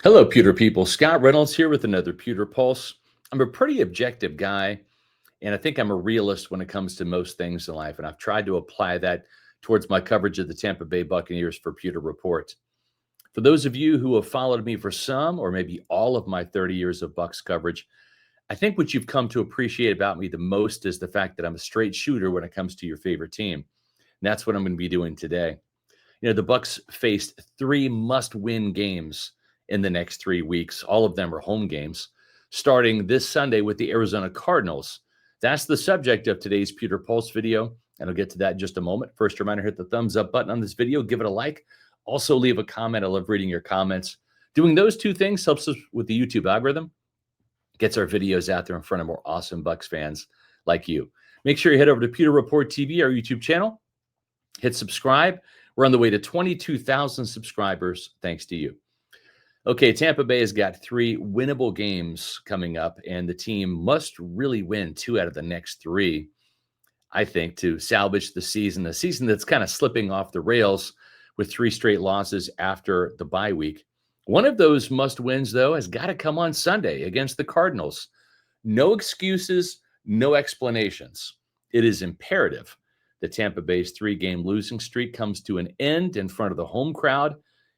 Hello, Pewter people. Scott Reynolds here with another Pewter Pulse. I'm a pretty objective guy, and I think I'm a realist when it comes to most things in life. And I've tried to apply that towards my coverage of the Tampa Bay Buccaneers for Pewter Report. For those of you who have followed me for some or maybe all of my 30 years of Bucs coverage, I think what you've come to appreciate about me the most is the fact that I'm a straight shooter when it comes to your favorite team. And that's what I'm going to be doing today. The Bucs faced three must-win games in the next 3 weeks. All of them are home games, starting this Sunday with the Arizona Cardinals. That's the subject of today's Pewter Pulse video, and I'll get to that in just a moment. First reminder, hit the thumbs up button on this video, give it a like. Also, leave a comment. I love reading your comments. Doing those two things helps us with the YouTube algorithm, gets our videos out there in front of more awesome Bucs fans like you. Make sure you head over to Pewter Report TV, our YouTube channel. Hit subscribe. We're on the way to 22,000 subscribers, thanks to you. Okay, Tampa Bay has got three winnable games coming up, and the team must really win 2 out of the next 3, I think, to salvage the season, a season that's kind of slipping off the rails with 3 straight losses after the bye week. One of those must-wins, though, has got to come on Sunday against the Cardinals. No excuses, no explanations. It is imperative that Tampa Bay's 3-game losing streak comes to an end in front of the home crowd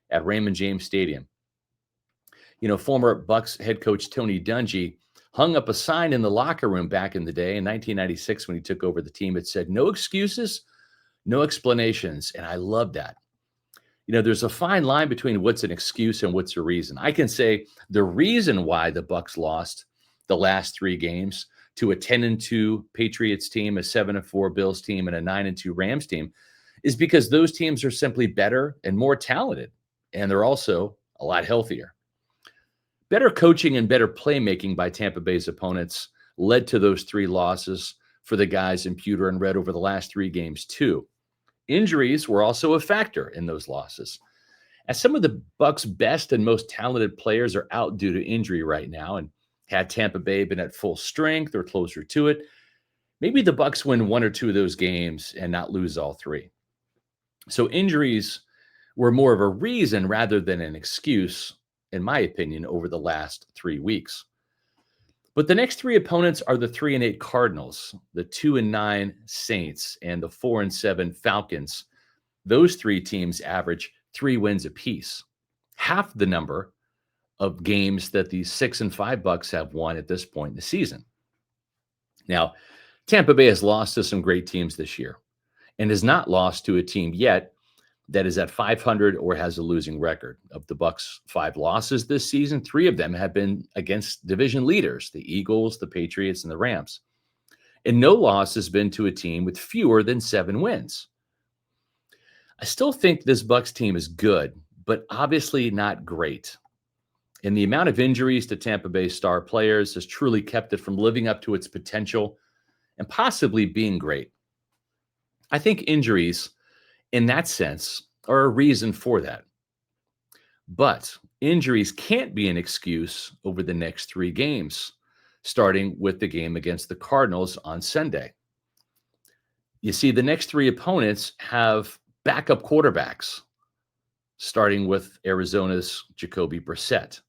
at Raymond James Stadium. Former Bucs head coach Tony Dungy hung up a sign in the locker room back in the day in 1996 when he took over the team. It said, "No excuses, no explanations." And I love that. There's a fine line between what's an excuse and what's a reason. I can say the reason why the Bucs lost the last 3 games to a 10-2 Patriots team, a 7-4 Bills team, and a 9-2 Rams team is because those teams are simply better and more talented, and they're also a lot healthier. Better coaching and better playmaking by Tampa Bay's opponents led to those 3 losses for the guys in pewter and red over the last 3 games, too. Injuries were also a factor in those losses, as some of the Bucs' best and most talented players are out due to injury right now. And had Tampa Bay been at full strength or closer to it, maybe the Bucs win 1 or 2 of those games and not lose all 3. So injuries were more of a reason rather than an excuse, in my opinion, over the last 3 weeks. But the next 3 opponents are the 3-8 Cardinals, the 2-9 Saints, and the 4-7 Falcons. Those 3 teams average 3 wins apiece, half the number of games that the 6-5 Bucs have won at this point in the season. Now, Tampa Bay has lost to some great teams this year and has not lost to a team yet that is at 500 or has a losing record. Of the Bucs' 5 losses this season, 3 of them have been against division leaders, the Eagles, the Patriots, and the Rams. And no loss has been to a team with fewer than 7 wins. I still think this Bucs team is good, but obviously not great. And the amount of injuries to Tampa Bay star players has truly kept it from living up to its potential and possibly being great. I think injuries, in that sense, are a reason for that. But injuries can't be an excuse over the next 3 games, starting with the game against the Cardinals on Sunday. You see, the next 3 opponents have backup quarterbacks, starting with Arizona's Jacoby Brissett.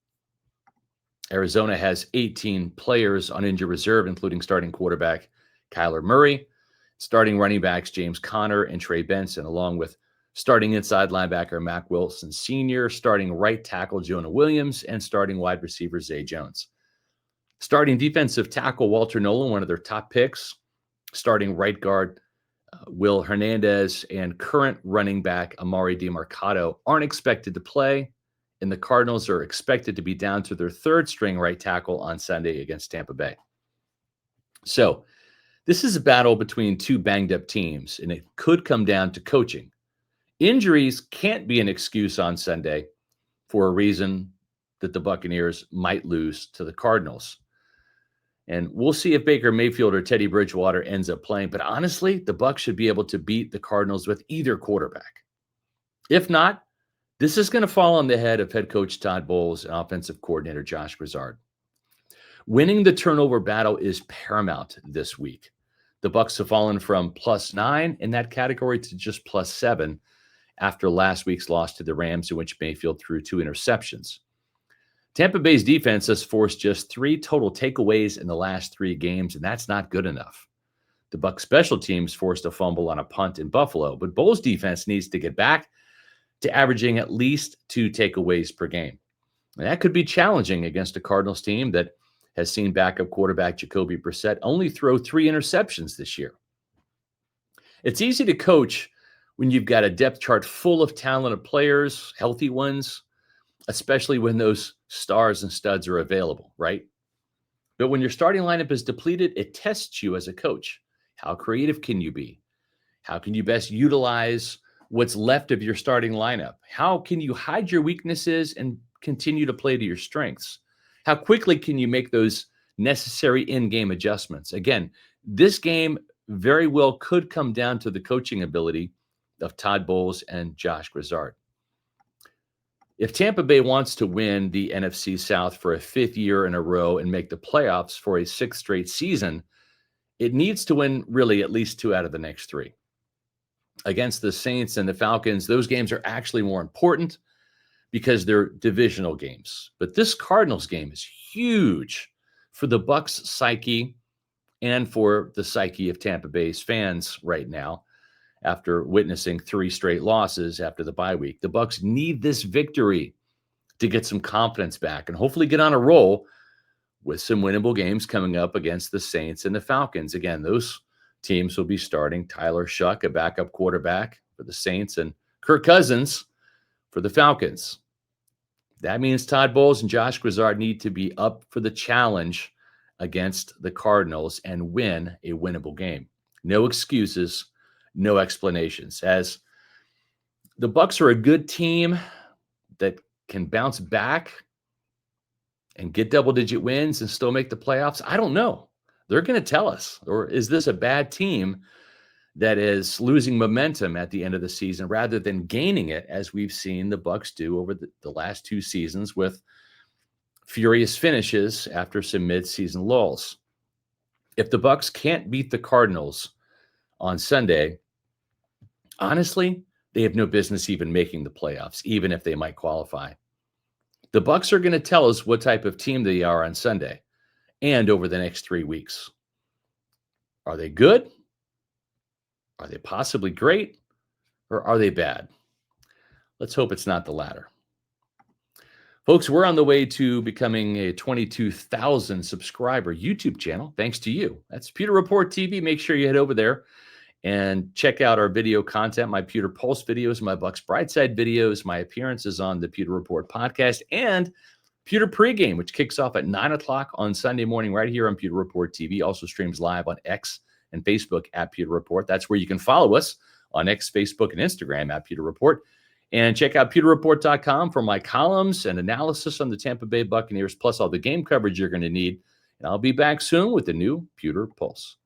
Arizona has 18 players on injured reserve, including starting quarterback Kyler Murray, starting running backs James Conner and Trey Benson, along with starting inside linebacker Mack Wilson Sr., starting right tackle Jonah Williams, and starting wide receiver Zay Jones. Starting defensive tackle Walter Nolan, one of their top picks, starting right guard Will Hernandez, and current running back Amari DiMercato aren't expected to play, and the Cardinals are expected to be down to their 3rd string right tackle on Sunday against Tampa Bay. So this is a battle between 2 banged-up teams, and it could come down to coaching. Injuries can't be an excuse on Sunday for a reason that the Buccaneers might lose to the Cardinals. And we'll see if Baker Mayfield or Teddy Bridgewater ends up playing. But honestly, the Bucs should be able to beat the Cardinals with either quarterback. If not, this is going to fall on the head of head coach Todd Bowles and offensive coordinator Josh Broussard. Winning the turnover battle is paramount this week. The Bucs have fallen from +9 in that category to just +7 after last week's loss to the Rams, in which Mayfield threw 2 interceptions. Tampa Bay's defense has forced just 3 total takeaways in the last 3 games, and that's not good enough. The Bucs special teams forced a fumble on a punt in Buffalo, but Bowles' defense needs to get back to averaging at least 2 takeaways per game. And that could be challenging against a Cardinals team that has seen backup quarterback Jacoby Brissett only throw 3 interceptions this year. It's easy to coach when you've got a depth chart full of talented players, healthy ones, especially when those stars and studs are available, right? But when your starting lineup is depleted, it tests you as a coach. How creative can you be? How can you best utilize what's left of your starting lineup? How can you hide your weaknesses and continue to play to your strengths? How quickly can you make those necessary in-game adjustments? Again, this game very well could come down to the coaching ability of Todd Bowles and Josh Grizzard. If Tampa Bay wants to win the NFC South for a 5th year in a row and make the playoffs for a 6th straight season, it needs to win really at least 2 out of the next 3. Against the Saints and the Falcons, those games are actually more important because they're divisional games. But this Cardinals game is huge for the Bucs' psyche and for the psyche of Tampa Bay's fans right now after witnessing 3 straight losses after the bye week. The Bucs need this victory to get some confidence back and hopefully get on a roll with some winnable games coming up against the Saints and the Falcons. Again, those teams will be starting Tyler Shuck, a backup quarterback for the Saints, and Kirk Cousins for the Falcons. That means Todd Bowles and Josh Grizzard need to be up for the challenge against the Cardinals and win a winnable game. No excuses, no explanations. As the Bucs are a good team that can bounce back and get double-digit wins and still make the playoffs, I don't know. They're going to tell us. Or is this a bad team that is losing momentum at the end of the season rather than gaining it, as we've seen the Bucs do over the last 2 seasons with furious finishes after some mid-season lulls? If the Bucs can't beat the Cardinals on Sunday, honestly, they have no business even making the playoffs, even if they might qualify. The Bucs are going to tell us what type of team they are on Sunday and over the next 3 weeks. Are they good? Are they possibly great? Or are they bad? Let's hope it's not the latter. Folks, we're on the way to becoming a 22,000 subscriber YouTube channel, thanks to you. That's Pewter Report TV. Make sure you head over there and check out our video content, my Pewter Pulse videos, my Bucs Brightside videos, my appearances on the Pewter Report podcast, and Pewter Pregame, which kicks off at 9 o'clock on Sunday morning right here on Pewter Report TV. Also streams live on X and Facebook at Pewter Report. That's where you can follow us on X, Facebook, and Instagram at Pewter Report. And check out pewterreport.com for my columns and analysis on the Tampa Bay Buccaneers, plus all the game coverage you're going to need. And I'll be back soon with the new Pewter Pulse.